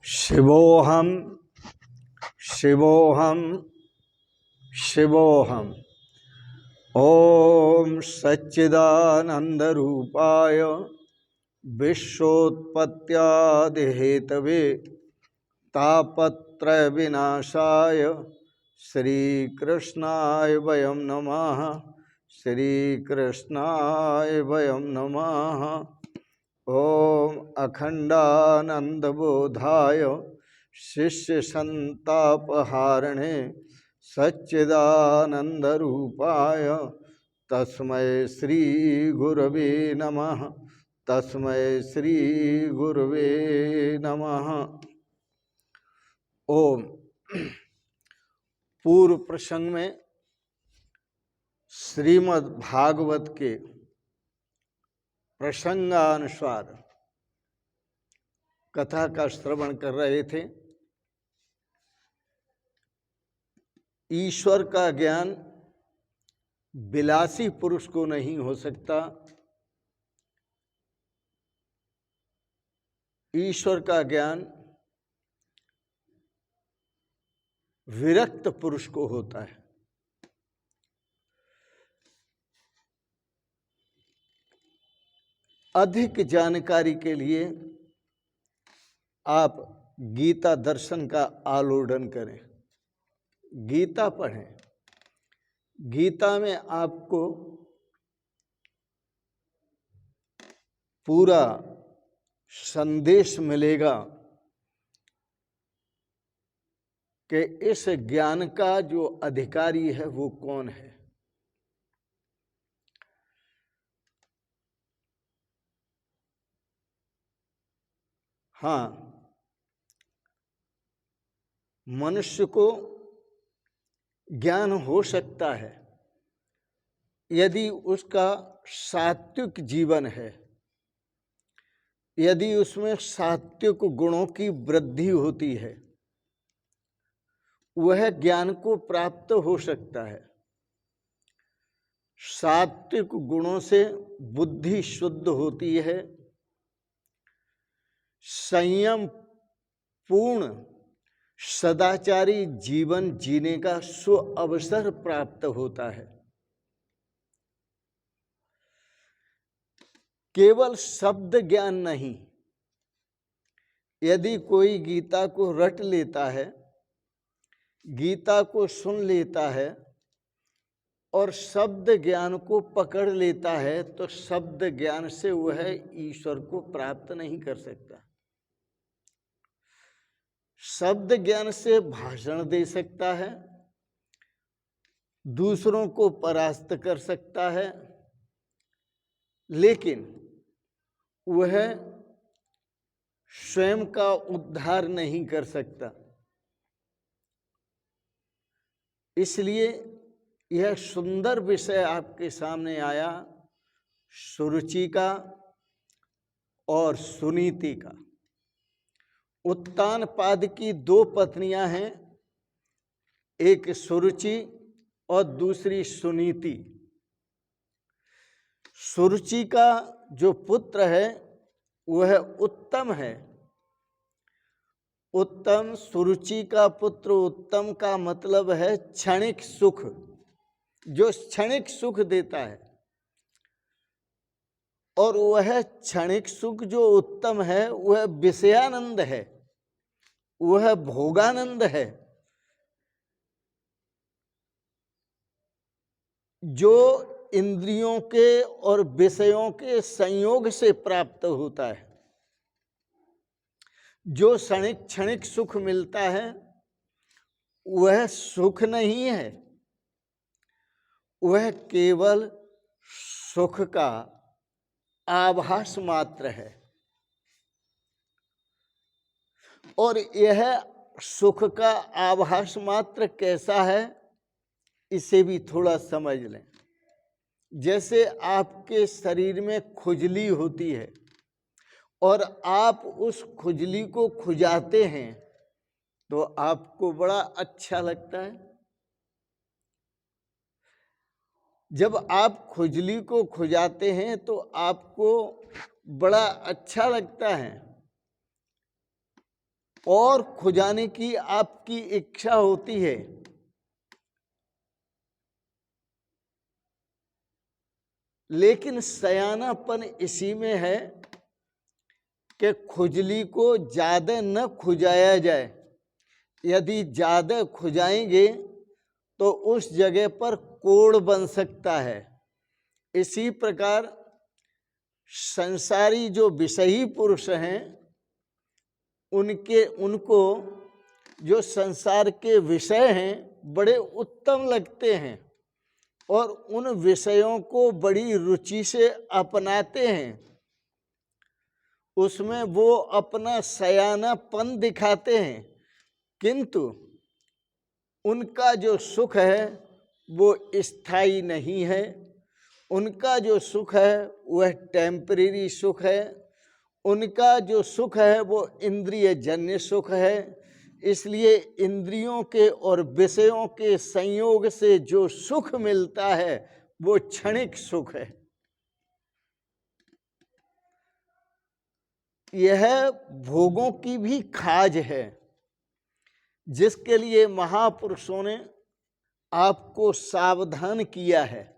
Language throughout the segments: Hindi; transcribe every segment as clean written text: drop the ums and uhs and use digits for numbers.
शिवोऽहं शिवोऽहं शिवोऽहम्। ॐ सच्चिदानन्दरूपाय विश्वोत्पत्त्यादिहेतवे तापत्रय विनाशाय श्रीकृष्णाय वयं नमः। श्रीकृष्णाय वयं नमः। ओम अखंडानंदबोधाय शिष्यसंतापहारिणे सच्चिदानंदरूपाय तस्मै श्री गुरवे नमः। तस्मै श्री गुरवे नमः। ओम पूर्व प्रसंग में श्रीमद् भागवत के प्रसंगानुसार कथा का श्रवण कर रहे थे। ईश्वर का ज्ञान विलासी पुरुष को नहीं हो सकता। ईश्वर का ज्ञान विरक्त पुरुष को होता है। अधिक जानकारी के लिए आप गीता दर्शन का आलोडन करें, गीता पढ़ें। गीता में आपको पूरा संदेश मिलेगा कि इस ज्ञान का जो अधिकारी है वो कौन है। हाँ, मनुष्य को ज्ञान हो सकता है यदि उसका सात्विक जीवन है, यदि उसमें सात्विक गुणों की वृद्धि होती है, वह ज्ञान को प्राप्त हो सकता है। सात्विक गुणों से बुद्धि शुद्ध होती है, संयम पूर्ण सदाचारी जीवन जीने का सुअवसर प्राप्त होता है। केवल शब्द ज्ञान नहीं, यदि कोई गीता को रट लेता है, गीता को सुन लेता है और शब्द ज्ञान को पकड़ लेता है, तो शब्द ज्ञान से वह ईश्वर को प्राप्त नहीं कर सकता। शब्द ज्ञान से भाषण दे सकता है, दूसरों को परास्त कर सकता है, लेकिन वह स्वयं का उद्धार नहीं कर सकता। इसलिए यह सुंदर विषय आपके सामने आया, सुरुचि का और सुनीति का। उत्तानपाद की दो पत्नियां हैं, एक सुरुचि और दूसरी सुनीति। सुरुचि का जो पुत्र है वह उत्तम है। उत्तम, सुरुचि का पुत्र उत्तम का मतलब है क्षणिक सुख, जो क्षणिक सुख देता है। और वह क्षणिक सुख जो उत्तम है वह विषयानंद है, वह भोगानंद है, जो इंद्रियों के और विषयों के संयोग से प्राप्त होता है। जो क्षणिक सुख मिलता है वह सुख नहीं है, वह केवल सुख का आभास मात्र है। और यह सुख का आभास मात्र कैसा है, इसे भी थोड़ा समझ लें। जैसे आपके शरीर में खुजली होती है और आप उस खुजली को खुजाते हैं तो आपको बड़ा अच्छा लगता है। जब आप खुजली को खुजाते हैं तो आपको बड़ा अच्छा लगता है। और खुजाने की आपकी इच्छा होती है, लेकिन सयानापन इसी में है कि खुजली को ज्यादा न खुजाया जाए। यदि ज्यादा खुजाएंगे तो उस जगह पर कोढ़ बन सकता है। इसी प्रकार संसारी जो विषयी पुरुष हैं, उनको जो संसार के विषय हैं बड़े उत्तम लगते हैं और उन विषयों को बड़ी रुचि से अपनाते हैं। उसमें वो अपना सयानापन दिखाते हैं, किंतु उनका जो सुख है वो स्थायी नहीं है। उनका जो सुख है वह टेम्परेरी सुख है। उनका जो सुख है वो इंद्रिय जन्य सुख है। इसलिए इंद्रियों के और विषयों के संयोग से जो सुख मिलता है वो क्षणिक सुख है। यह भोगों की भी खाज है, जिसके लिए महापुरुषों ने आपको सावधान किया है।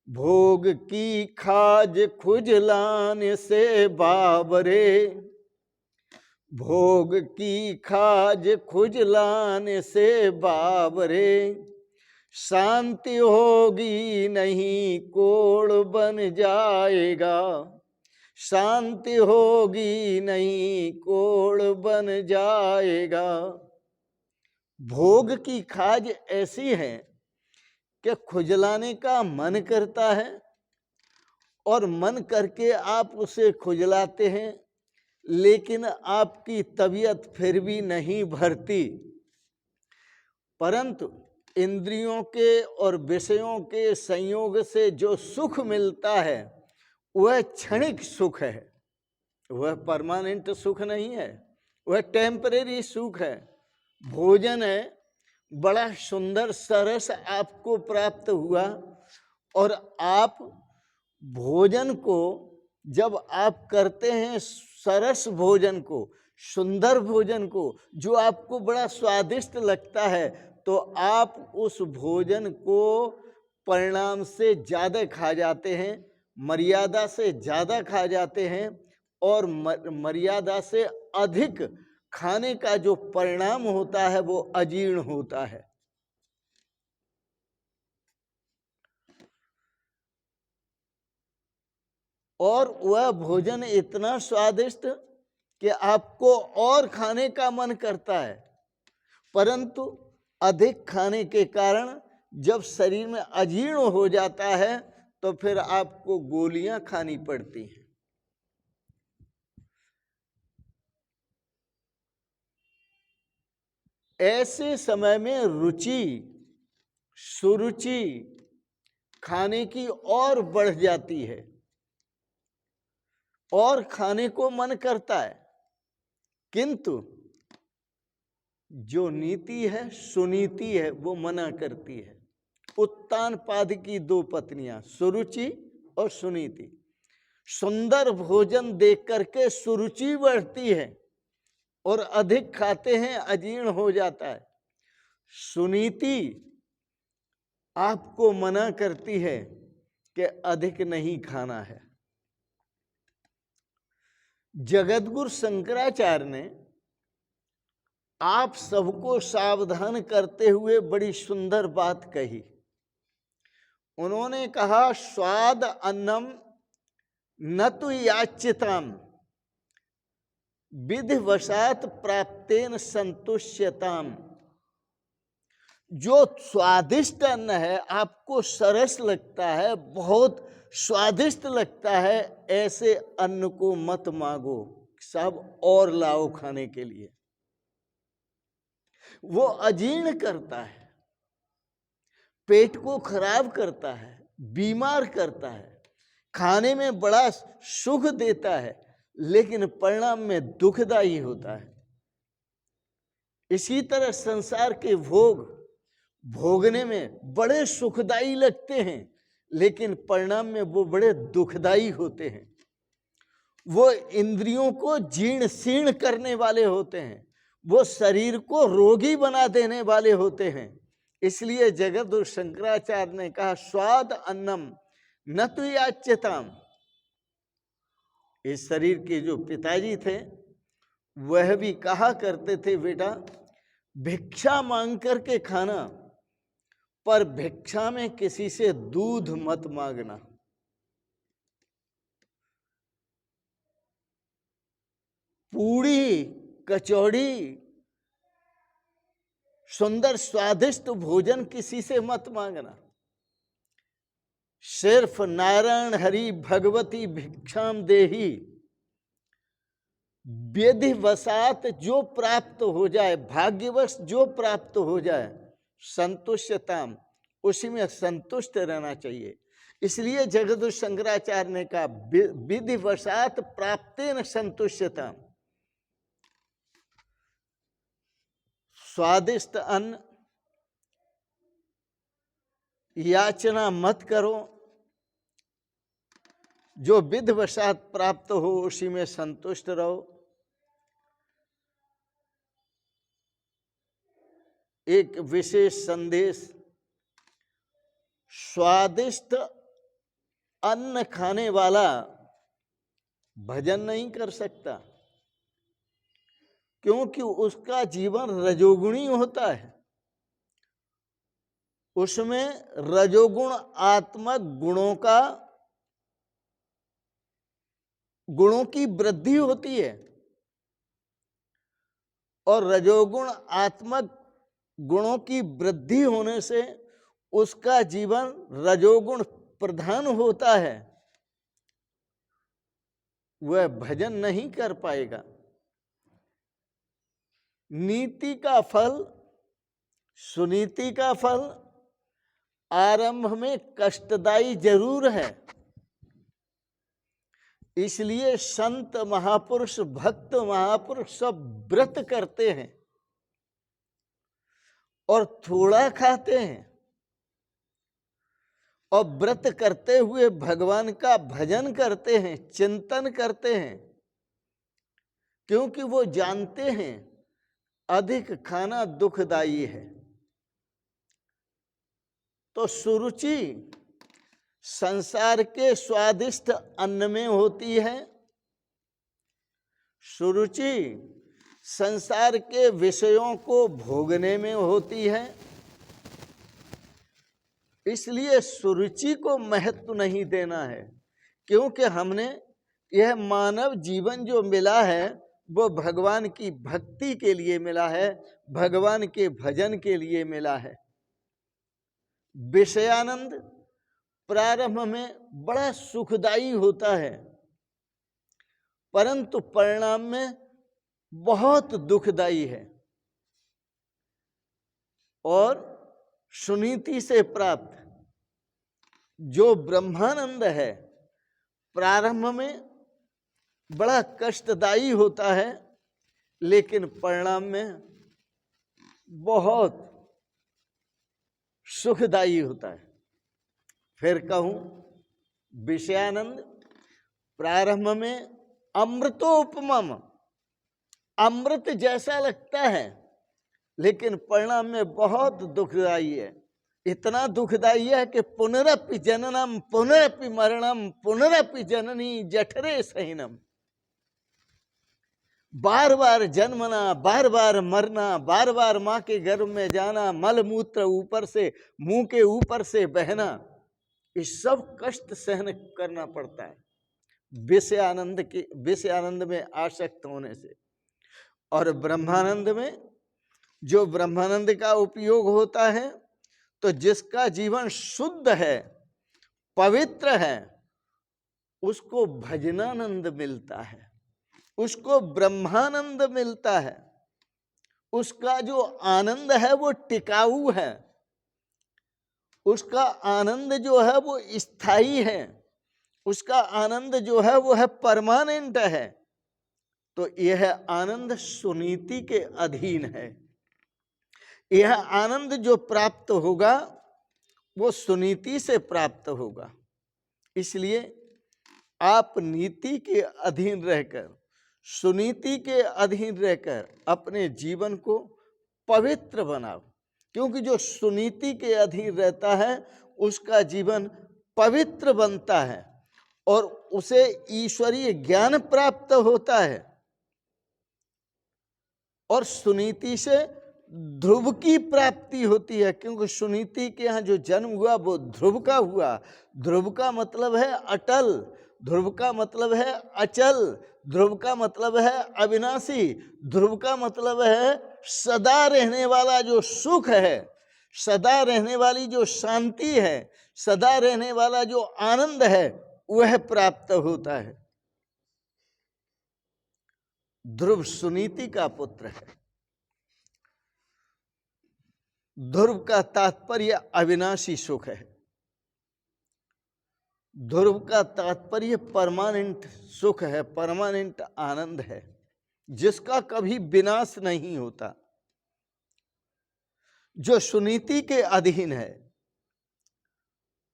भोग की खाज खुजलाने से बाबरे, भोग की खाज खुजलाने से बाबरे, शांति होगी नहीं कोढ़ बन जाएगा, शांति होगी नहीं कोढ़ बन जाएगा। भोग की खाज ऐसी है कि खुजलाने का मन करता है और मन करके आप उसे खुजलाते हैं, लेकिन आपकी तबीयत फिर भी नहीं भरती। परंतु इंद्रियों के और विषयों के संयोग से जो सुख मिलता है वह क्षणिक सुख है, वह परमानेंट सुख नहीं है, वह टेम्परेरी सुख है। भोजन है, बड़ा सुंदर सरस आपको प्राप्त हुआ और आप भोजन को जब आप करते हैं, सरस भोजन को, सुंदर भोजन को, जो आपको बड़ा स्वादिष्ट लगता है, तो आप उस भोजन को परिणाम से ज्यादा खा जाते हैं, मर्यादा से ज्यादा खा जाते हैं और मर्यादा से अधिक खाने का जो परिणाम होता है वो अजीर्ण होता है। और वह भोजन इतना स्वादिष्ट कि आपको और खाने का मन करता है, परंतु अधिक खाने के कारण जब शरीर में अजीर्ण हो जाता है तो फिर आपको गोलियां खानी पड़ती हैं। ऐसे समय में रुचि, सुरुचि खाने की और बढ़ जाती है और खाने को मन करता है, किंतु जो नीति है, सुनीति है, वो मना करती है। उत्तानपाद की दो पत्नियां, सुरुचि और सुनीति। सुंदर भोजन देख करके सुरुचि बढ़ती है और अधिक खाते हैं, अजीर्ण हो जाता है। सुनीति आपको मना करती है कि अधिक नहीं खाना है। जगतगुरु शंकराचार्य ने आप सबको सावधान करते हुए बड़ी सुंदर बात कही। उन्होंने कहा, स्वाद अन्नम न तु याच्यताम विधिवशात प्राप्तेन संतुष्यताम। जो स्वादिष्ट अन्न है, आपको सरस लगता है, बहुत स्वादिष्ट लगता है, ऐसे अन्न को मत मांगो, सब और लाओ खाने के लिए। वो अजीर्ण करता है, पेट को खराब करता है, बीमार करता है, खाने में बड़ा सुख देता है, लेकिन परिणाम में दुखदायी होता है। इसी तरह संसार के भोग भोगने में बड़े सुखदायी लगते हैं, लेकिन परिणाम में वो बड़े दुखदायी होते हैं। वो इंद्रियों को जीर्ण शीर्ण करने वाले होते हैं, वो शरीर को रोगी बना देने वाले होते हैं। इसलिए जगद्गुरु शंकराचार्य ने कहा स्वाद अन्नम न तु याच्यताम। इस शरीर के जो पिताजी थे वह भी कहा करते थे, बेटा भिक्षा मांग करके खाना, पर भिक्षा में किसी से दूध मत मांगना। पूड़ी कचौड़ी सुंदर स्वादिष्ट भोजन किसी से मत मांगना। सिर्फ नारायण हरि भगवती भिक्षाम देही, विधिवशात जो प्राप्त हो जाए, भाग्यवश जो प्राप्त हो जाए, संतुष्टताम, उसी में संतुष्ट रहना चाहिए। इसलिए जगद्गुरु शंकराचार्य ने कहा विधिवशात प्राप्तेन संतुष्टताम। स्वादिष्ट अन्न याचना मत करो, जो विधिवशात प्राप्त हो उसी में संतुष्ट रहो। एक विशेष संदेश, स्वादिष्ट अन्न खाने वाला भजन नहीं कर सकता, क्योंकि उसका जीवन रजोगुणी होता है। उसमें रजोगुण आत्मक गुणों की वृद्धि होती है, और रजोगुण आत्मक गुणों की वृद्धि होने से उसका जीवन रजोगुण प्रधान होता है, वह भजन नहीं कर पाएगा। नीति का फल, सुनीति का फल आरंभ में कष्टदायी जरूर है। इसलिए संत महापुरुष, भक्त महापुरुष सब व्रत करते हैं और थोड़ा खाते हैं, और व्रत करते हुए भगवान का भजन करते हैं, चिंतन करते हैं, क्योंकि वो जानते हैं अधिक खाना दुखदाई है। तो सुरुचि संसार के स्वादिष्ट अन्न में होती है, सुरुचि संसार के विषयों को भोगने में होती है। इसलिए सुरुचि को महत्व नहीं देना है, क्योंकि हमने यह मानव जीवन जो मिला है वो भगवान की भक्ति के लिए मिला है, भगवान के भजन के लिए मिला है। विषयानंद प्रारंभ में बड़ा सुखदायी होता है, परंतु परिणाम में बहुत दुखदायी है। और सुनीति से प्राप्त जो ब्रह्मानंद है प्रारंभ में बड़ा कष्टदायी होता है, लेकिन परिणाम में बहुत सुखदायी होता है। फिर कहूं, विषयानंद प्रारंभ में अमृतोपमम, अमृत जैसा लगता है, लेकिन परिणाम में बहुत दुखदायी है। इतना दुखदायी है कि पुनरपि जननम पुनरपि मरणम पुनरपि जननी जठरे सहीनम, बार बार जन्मना, बार बार मरना, बार बार माँ के गर्भ में जाना, मल मूत्र ऊपर से, मुंह के ऊपर से बहना, इस सब कष्ट सहन करना पड़ता है विषय आनंद में आसक्त होने से। और ब्रह्मानंद में, जो ब्रह्मानंद का उपयोग होता है, तो जिसका जीवन शुद्ध है, पवित्र है, उसको भजनानंद मिलता है, उसको ब्रह्मानंद मिलता है। उसका जो आनंद है वो टिकाऊ है, उसका आनंद जो है वो स्थायी है, उसका आनंद जो है वो है परमानेंट है। तो यह आनंद सुनीति के अधीन है। यह आनंद जो प्राप्त होगा वो सुनीति से प्राप्त होगा। इसलिए आप नीति के अधीन रहकर, सुनीति के अधीन रहकर अपने जीवन को पवित्र बनाओ, क्योंकि जो सुनीति के अधीन रहता है उसका जीवन पवित्र बनता है और उसे ईश्वरीय ज्ञान प्राप्त होता है। और सुनीति से ध्रुव की प्राप्ति होती है, क्योंकि सुनीति के यहाँ जो जन्म हुआ वो ध्रुव का हुआ। ध्रुव का मतलब है अटल, ध्रुव का मतलब है अचल, ध्रुव का मतलब है अविनाशी, ध्रुव का मतलब है सदा रहने वाला जो सुख है, सदा रहने वाली जो शांति है, सदा रहने वाला जो आनंद है, वह प्राप्त होता है। ध्रुव सुनीति का पुत्र है। ध्रुव का तात्पर्य अविनाशी सुख है। ध्रुव का तात्पर्य परमानेंट सुख है, परमानेंट आनंद है, जिसका कभी विनाश नहीं होता। जो सुनीति के अधीन है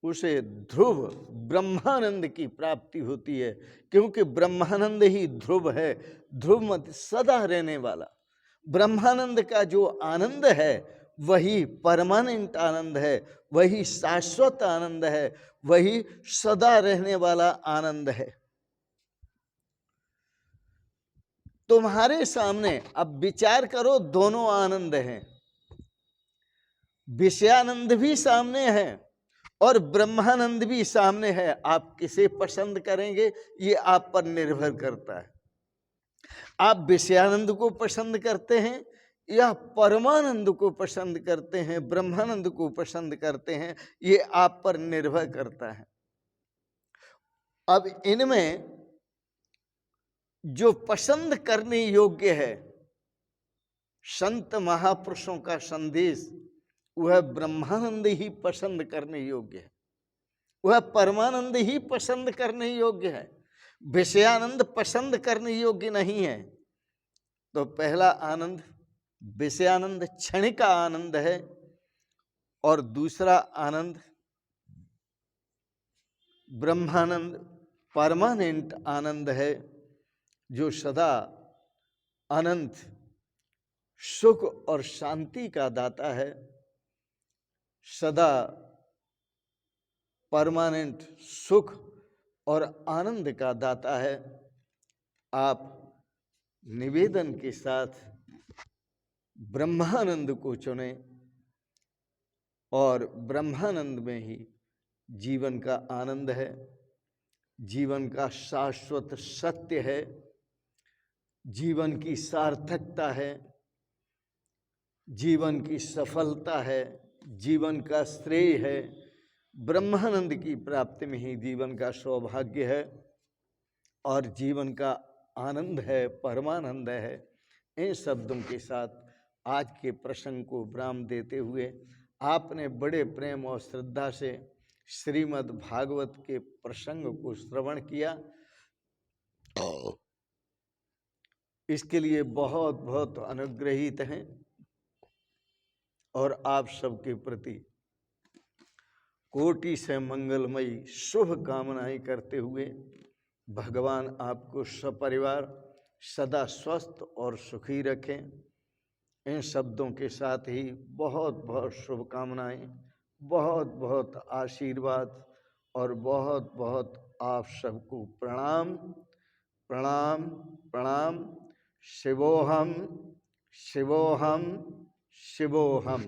उसे ध्रुव ब्रह्मानंद की प्राप्ति होती है, क्योंकि ब्रह्मानंद ही ध्रुव है। ध्रुव मत सदा रहने वाला ब्रह्मानंद का जो आनंद है वही परमानेंट आनंद है, वही शाश्वत आनंद है, वही सदा रहने वाला आनंद है। तुम्हारे सामने अब विचार करो, दोनों आनंद हैं। विषयानंद भी सामने है और ब्रह्मानंद भी सामने है। आप किसे पसंद करेंगे ये आप पर निर्भर करता है। आप विषयानंद को पसंद करते हैं या परमानंद को पसंद करते हैं, ब्रह्मानंद को पसंद करते हैं, ये आप पर निर्भर करता है। अब इनमें जो पसंद करने योग्य है, संत महापुरुषों का संदेश, वह ब्रह्मानंद ही पसंद करने योग्य है, वह परमानंद ही पसंद करने योग्य है। विषयानंद पसंद करने योग्य नहीं है। तो पहला आनंद विषयानंद क्षणिक का आनंद है और दूसरा आनंद ब्रह्मानंद परमानेंट आनंद है, जो सदा अनंत सुख और शांति का दाता है, सदा परमानेंट सुख और आनंद का दाता है। आप निवेदन के साथ ब्रह्मानंद को चुने और ब्रह्मानंद में ही जीवन का आनंद है, जीवन का शाश्वत सत्य है, जीवन की सार्थकता है, जीवन की सफलता है, जीवन का श्रेय है। ब्रह्मानंद की प्राप्ति में ही जीवन का सौभाग्य है और जीवन का आनंद है, परमानंद है। इन शब्दों के साथ आज के प्रसंग को विराम देते हुए आपने बड़े प्रेम और श्रद्धा से श्रीमद् भागवत के प्रसंग को श्रवण किया, इसके लिए बहुत बहुत अनुग्रहित हैं और आप सबके प्रति कोटि से मंगलमयी शुभ कामनाएं करते हुए भगवान आपको सपरिवार सदा स्वस्थ और सुखी रखें। इन शब्दों के साथ ही बहुत बहुत शुभकामनाएं, बहुत बहुत आशीर्वाद और बहुत बहुत आप सबको प्रणाम प्रणाम प्रणाम। शिवोहम शिवोहम शिवोहम।